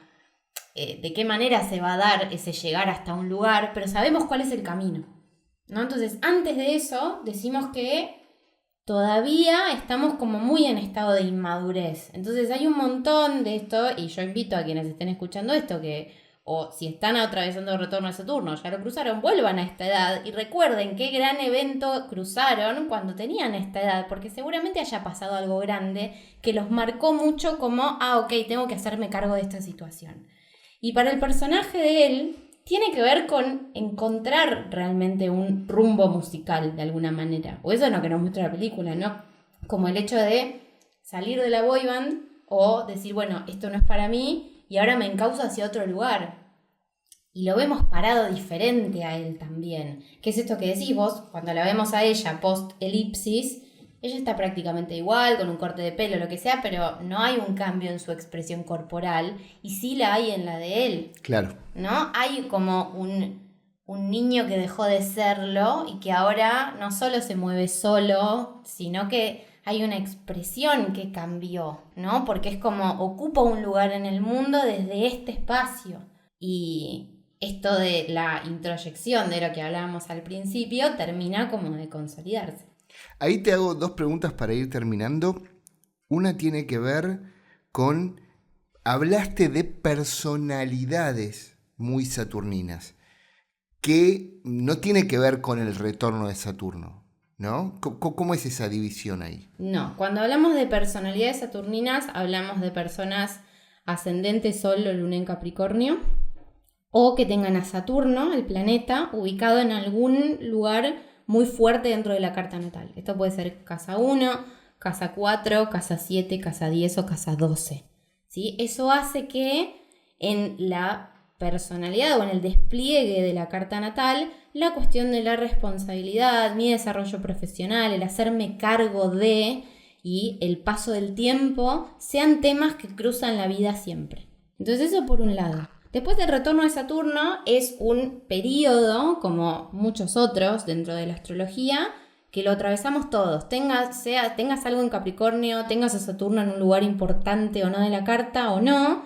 de qué manera se va a dar ese llegar hasta un lugar, pero sabemos cuál es el camino, ¿no? Entonces, antes de eso, decimos que todavía estamos como muy en estado de inmadurez. Entonces hay un montón de esto, y yo invito a quienes estén escuchando esto, que o si están atravesando el retorno de Saturno, ya lo cruzaron, vuelvan a esta edad y recuerden qué gran evento cruzaron cuando tenían esta edad, porque seguramente haya pasado algo grande que los marcó mucho como, ok, tengo que hacerme cargo de esta situación. Y para el personaje de él, tiene que ver con encontrar realmente un rumbo musical de alguna manera. O eso es lo que nos muestra la película, ¿no? Como el hecho de salir de la boy band o decir, bueno, esto no es para mí y ahora me encauzo hacia otro lugar. Y lo vemos parado diferente a él también. ¿Qué es esto que decís vos? Cuando la vemos a ella post-elipsis, ella está prácticamente igual, con un corte de pelo, lo que sea, pero no hay un cambio en su expresión corporal y sí la hay en la de él. Claro. ¿No? Hay como un niño que dejó de serlo y que ahora no solo se mueve solo, sino que hay una expresión que cambió, ¿no? Porque es como ocupa un lugar en el mundo desde este espacio. Y esto de la introyección de lo que hablábamos al principio termina como de consolidarse. Ahí te hago dos preguntas para ir terminando. Una tiene que ver con, hablaste de personalidades muy saturninas, que no tiene que ver con el retorno de Saturno, ¿no? ¿Cómo es esa división ahí? No, cuando hablamos de personalidades saturninas, hablamos de personas ascendente Sol o Luna en Capricornio, o que tengan a Saturno, el planeta, ubicado en algún lugar muy fuerte dentro de la carta natal. Esto puede ser casa 1, casa 4, casa 7, casa 10 o casa 12. ¿Sí? Eso hace que en la personalidad o en el despliegue de la carta natal, la cuestión de la responsabilidad, mi desarrollo profesional, el hacerme cargo de y el paso del tiempo sean temas que cruzan la vida siempre. Entonces eso por un lado. Después del retorno de Saturno es un periodo, como muchos otros dentro de la astrología, que lo atravesamos todos. Tengas algo en Capricornio, tengas a Saturno en un lugar importante o no de la carta o no,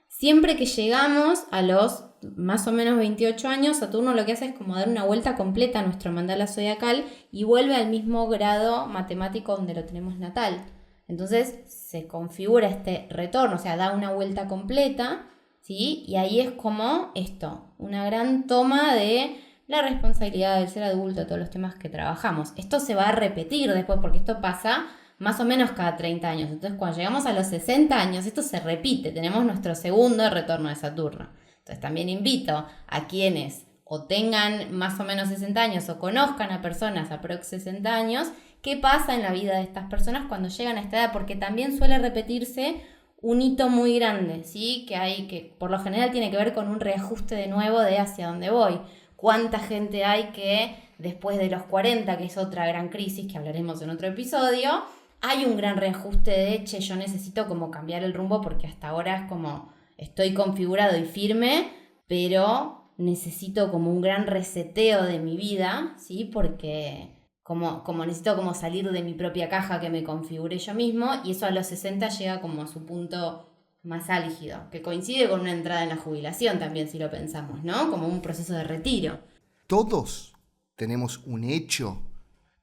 siempre que llegamos a los más o menos 28 años, Saturno lo que hace es como dar una vuelta completa a nuestro mandala zodiacal y vuelve al mismo grado matemático donde lo tenemos natal. Entonces se configura este retorno, o sea, da una vuelta completa, ¿sí? Y ahí es como esto, una gran toma de la responsabilidad del ser adulto, todos los temas que trabajamos. Esto se va a repetir después porque esto pasa más o menos cada 30 años. Entonces cuando llegamos a los 60 años, esto se repite, tenemos nuestro segundo retorno de Saturno. Entonces también invito a quienes o tengan más o menos 60 años o conozcan a personas aprox 60 años, qué pasa en la vida de estas personas cuando llegan a esta edad, porque también suele repetirse un hito muy grande, ¿sí? Que por lo general tiene que ver con un reajuste de nuevo de hacia dónde voy. ¿Cuánta gente hay que después de los 40, que es otra gran crisis que hablaremos en otro episodio, hay un gran reajuste de, yo necesito como cambiar el rumbo porque hasta ahora es como estoy configurado y firme, pero necesito como un gran reseteo de mi vida, ¿sí? Porque como necesito como salir de mi propia caja que me configuré yo mismo, y eso a los 60 llega como a su punto más álgido, que coincide con una entrada en la jubilación también, si lo pensamos, ¿no? Como un proceso de retiro. Todos tenemos un hecho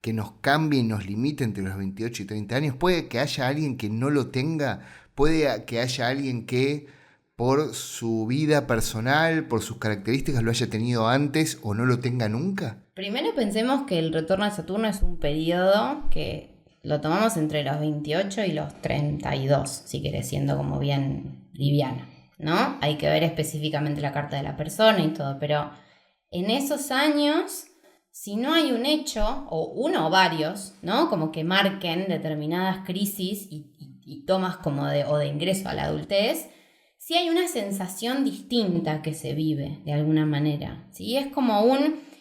que nos cambie y nos limite entre los 28 y 30 años. Puede que haya alguien que no lo tenga, puede que haya alguien que por su vida personal, por sus características, lo haya tenido antes o no lo tenga nunca. Primero pensemos que el retorno de Saturno es un periodo que lo tomamos entre los 28 y los 32, si querés, siendo como bien liviano, ¿no? Hay que ver específicamente la carta de la persona y todo, pero en esos años, si no hay un hecho, o uno o varios, ¿no? Como que marquen determinadas crisis y tomas como de ingreso a la adultez, sí hay una sensación distinta que se vive de alguna manera, ¿sí? Es como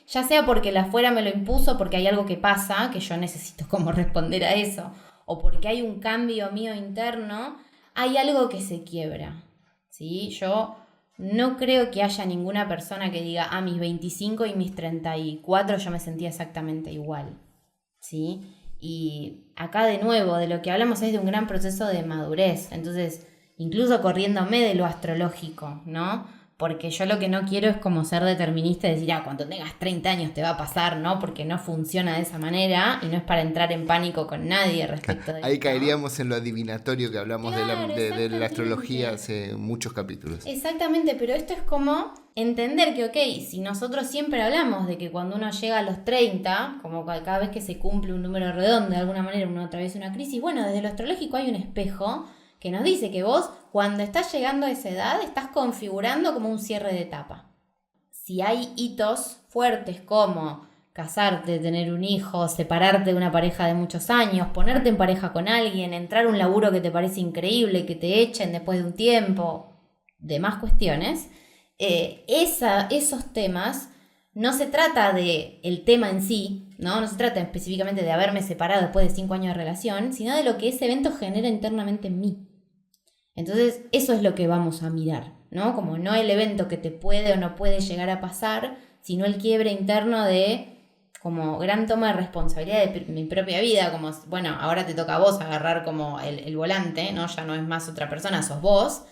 ya sea porque la afuera me lo impuso, porque hay algo que pasa, que yo necesito como responder a eso, o porque hay un cambio mío interno, hay algo que se quiebra, ¿sí? Yo no creo que haya ninguna persona que diga, a mis 25 y mis 34 yo me sentía exactamente igual, ¿sí? Y acá de nuevo, de lo que hablamos es de un gran proceso de madurez, entonces, incluso corriéndome de lo astrológico, ¿no? Porque yo lo que no quiero es como ser determinista y decir, cuando tengas 30 años te va a pasar, ¿no? Porque no funciona de esa manera y no es para entrar en pánico con nadie respecto de Ahí esto. Caeríamos en lo adivinatorio que hablamos Claro, de la astrología exactamente. hace muchos capítulos. Exactamente, pero esto es como entender que, ok, si nosotros siempre hablamos de que cuando uno llega a los 30, como cada vez que se cumple un número redondo, de alguna manera uno atraviesa una crisis, bueno, desde lo astrológico hay un espejo que nos dice que vos, cuando estás llegando a esa edad, estás configurando como un cierre de etapa. Si hay hitos fuertes como casarte, tener un hijo, separarte de una pareja de muchos años, ponerte en pareja con alguien, entrar a un laburo que te parece increíble, que te echen después de un tiempo, demás cuestiones, esos temas no se trata de el tema en sí, ¿no? No se trata específicamente de haberme separado después de 5 años de relación, sino de lo que ese evento genera internamente en mí. Entonces, eso es lo que vamos a mirar, ¿no? Como no el evento que te puede o no puede llegar a pasar, sino el quiebre interno de como gran toma de responsabilidad de mi propia vida, como, bueno, ahora te toca a vos agarrar como el volante, ¿no? Ya no es más otra persona, sos vos,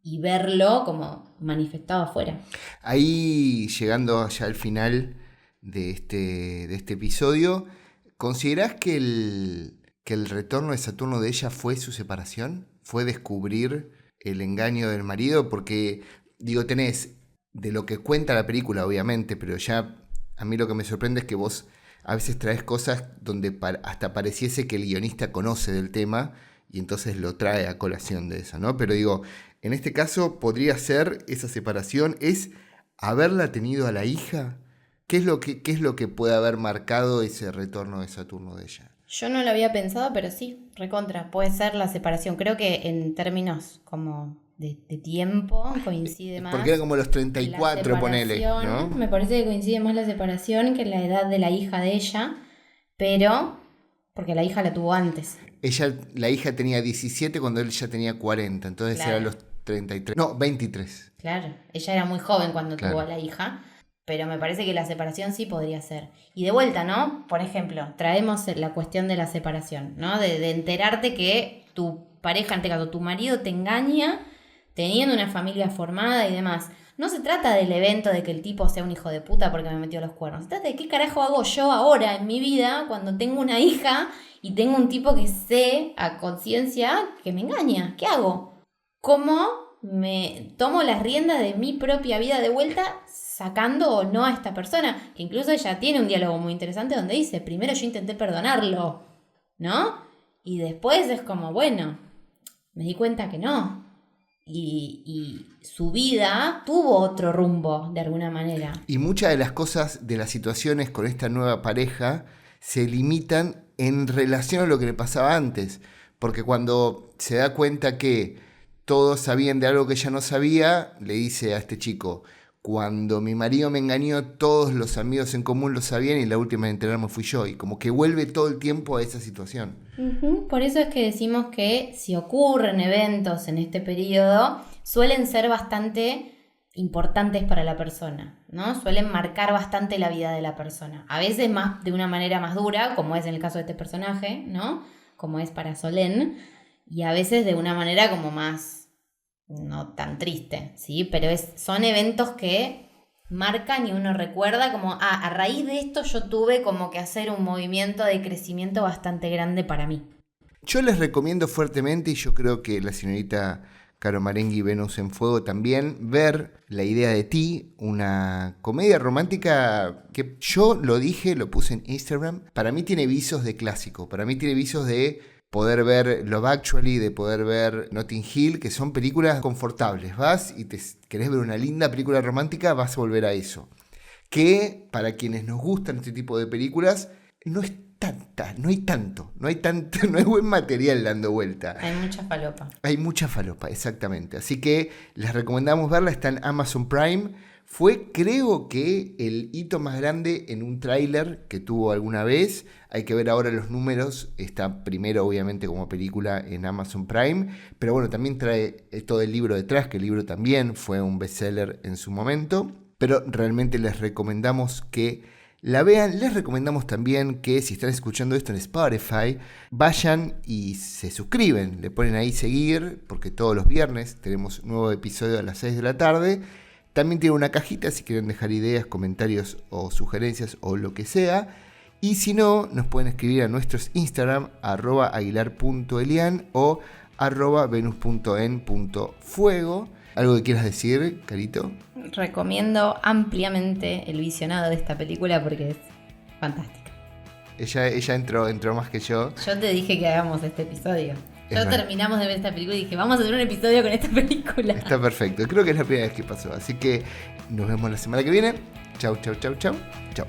y verlo como manifestado afuera. Ahí, llegando ya al final de este episodio, ¿considerás que el retorno de Saturno de ella fue su separación? ¿Fue descubrir el engaño del marido? Porque, digo, tenés de lo que cuenta la película, obviamente, pero ya a mí lo que me sorprende es que vos a veces traes cosas donde hasta pareciese que el guionista conoce del tema y entonces lo trae a colación de eso, ¿no? Pero digo, en este caso podría ser esa separación, es haberla tenido a la hija. ¿Qué es lo que puede haber marcado ese retorno de Saturno de ella? Yo no lo había pensado, pero sí, recontra, puede ser la separación. Creo que en términos como de tiempo coincide más. Porque era como los 34, ponele, ¿no? Me parece que coincide más la separación que la edad de la hija de ella, pero porque la hija la tuvo antes. La hija tenía 17 cuando él ya tenía 40, entonces Claro. eran los 33. No, 23. Claro, ella era muy joven cuando Claro. tuvo a la hija, pero me parece que la separación sí podría ser. Y de vuelta, ¿no? Por ejemplo, traemos la cuestión de la separación, ¿no? De enterarte que tu pareja, en este caso tu marido, te engaña teniendo una familia formada y demás. No se trata del evento de que el tipo sea un hijo de puta porque me metió los cuernos. Se trata de qué carajo hago yo ahora en mi vida cuando tengo una hija y tengo un tipo que sé a conciencia que me engaña. ¿Qué hago? ¿Cómo me tomo las riendas de mi propia vida de vuelta sacando o no a esta persona? Que incluso ella tiene un diálogo muy interesante donde dice, primero yo intenté perdonarlo, ¿no? Y después es como, bueno, me di cuenta que no. Y su vida tuvo otro rumbo de alguna manera. Y muchas de las cosas, de las situaciones con esta nueva pareja, se limitan en relación a lo que le pasaba antes. Porque cuando se da cuenta que todos sabían de algo que ella no sabía, le dice a este chico, cuando mi marido me engañó, todos los amigos en común lo sabían y la última en enterarme fui yo. Y como que vuelve todo el tiempo a esa situación. Por eso es que decimos que si ocurren eventos en este periodo, suelen ser bastante importantes para la persona, ¿no? Suelen marcar bastante la vida de la persona. A veces más de una manera más dura, como es en el caso de este personaje, ¿no? Como es para Solène, y a veces de una manera como más no tan triste, ¿sí? Pero son eventos que marcan y uno recuerda como, a raíz de esto yo tuve como que hacer un movimiento de crecimiento bastante grande para mí. Yo les recomiendo fuertemente, y yo creo que la señorita Caro Marenghi y Venus en Fuego también, ver La idea de ti, una comedia romántica que yo lo dije, lo puse en Instagram, para mí tiene visos de clásico, para mí tiene visos de poder ver Love Actually, de poder ver Notting Hill, que son películas confortables. Vas y querés ver una linda película romántica, vas a volver a eso. Que para quienes nos gustan este tipo de películas, no es tanta, no hay buen material dando vuelta. Hay mucha falopa. Hay mucha falopa, exactamente. Así que les recomendamos verla, está en Amazon Prime. Fue, creo que, el hito más grande en un tráiler que tuvo alguna vez. Hay que ver ahora los números. Está primero, obviamente, como película en Amazon Prime. Pero bueno, también trae todo el libro detrás, que el libro también fue un bestseller en su momento. Pero realmente les recomendamos que la vean. Les recomendamos también que si están escuchando esto en Spotify, vayan y se suscriben. Le ponen ahí seguir, porque todos los viernes tenemos nuevo episodio a las 6 de la tarde. También tiene una cajita si quieren dejar ideas, comentarios o sugerencias o lo que sea. Y si no, nos pueden escribir a nuestros Instagram, @aguilar.elian o @venus.en.fuego. ¿Algo que quieras decir, Carito? Recomiendo ampliamente el visionado de esta película porque es fantástica. Ella entró más que yo. Yo te dije que hagamos este episodio. Es Terminamos de ver esta película y dije, vamos a hacer un episodio con esta película. Está perfecto. Creo que es la primera vez que pasó. Así que nos vemos la semana que viene. Chau, chau, chau, chau. Chau.